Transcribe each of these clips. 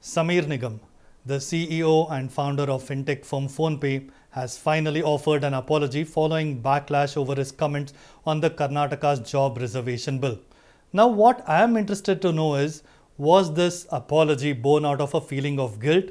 Sameer Nigam, the CEO and founder of fintech firm PhonePe, has finally offered an apology following backlash over his comments on the Karnataka's job reservation bill. Now, what I am interested to know is, was this apology born out of a feeling of guilt?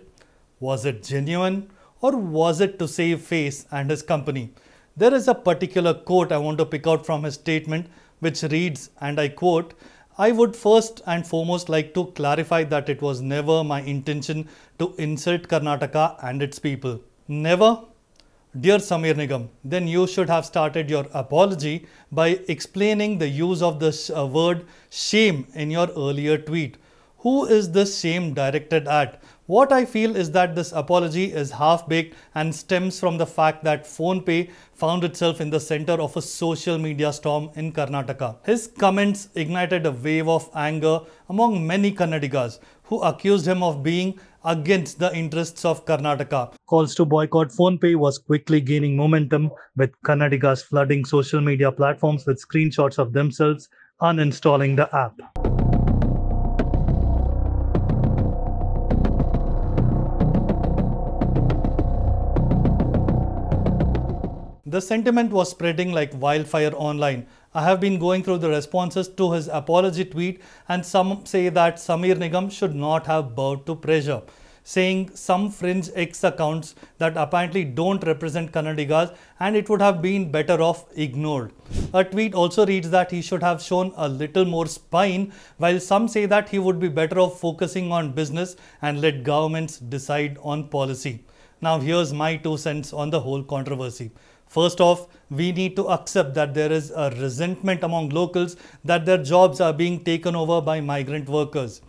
Was it genuine? Or was it to save face and his company? There is a particular quote I want to pick out from his statement, which reads, and I quote, "I would first and foremost like to clarify that it was never my intention to insult Karnataka and its people." Never? Dear Sameer Nigam, then you should have started your apology by explaining the use of the word shame in your earlier tweet. Who is this shame directed at? What I feel is that this apology is half-baked and stems from the fact that PhonePe found itself in the center of a social media storm in Karnataka. His comments ignited a wave of anger among many Kannadigas who accused him of being against the interests of Karnataka. Calls to boycott PhonePe was quickly gaining momentum, with Kannadigas flooding social media platforms with screenshots of themselves uninstalling the app. The sentiment was spreading like wildfire online. I have been going through the responses to his apology tweet, and some say that Sameer Nigam should not have bowed to pressure, saying some fringe X accounts that apparently don't represent Kannadigas and it would have been better off ignored. A tweet also reads that he should have shown a little more spine, while some say that he would be better off focusing on business and let governments decide on policy. Now here's my 2 cents on the whole controversy. First off, we need to accept that there is a resentment among locals that their jobs are being taken over by migrant workers.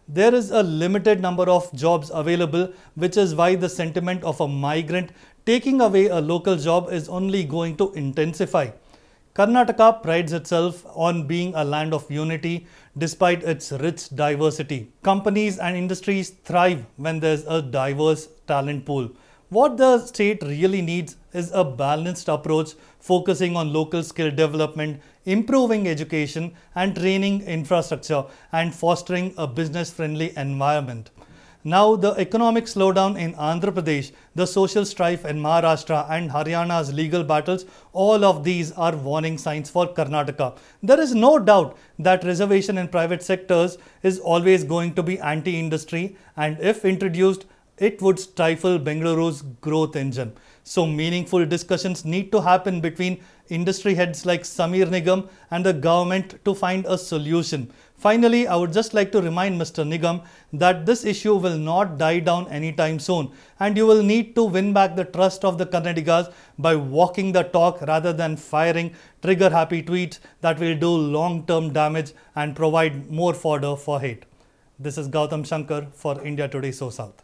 There is a limited number of jobs available, which is why the sentiment of a migrant taking away a local job is only going to intensify. Karnataka prides itself on being a land of unity despite its rich diversity. Companies and industries thrive when there's a diverse talent pool. What the state really needs is a balanced approach focusing on local skill development, improving education and training infrastructure, and fostering a business-friendly environment. Now, the economic slowdown in Andhra Pradesh, the social strife in Maharashtra and Haryana's legal battles, all of these are warning signs for Karnataka. There is no doubt that reservation in private sectors is always going to be anti-industry, and if introduced, it would stifle Bengaluru's growth engine. So meaningful discussions need to happen between industry heads like Sameer Nigam and the government to find a solution. Finally, I would just like to remind Mr. Nigam that this issue will not die down anytime soon, and you will need to win back the trust of the Kannadigas by walking the talk rather than firing trigger-happy tweets that will do long-term damage and provide more fodder for hate. This is Gautam Shankar for India Today SoSouth.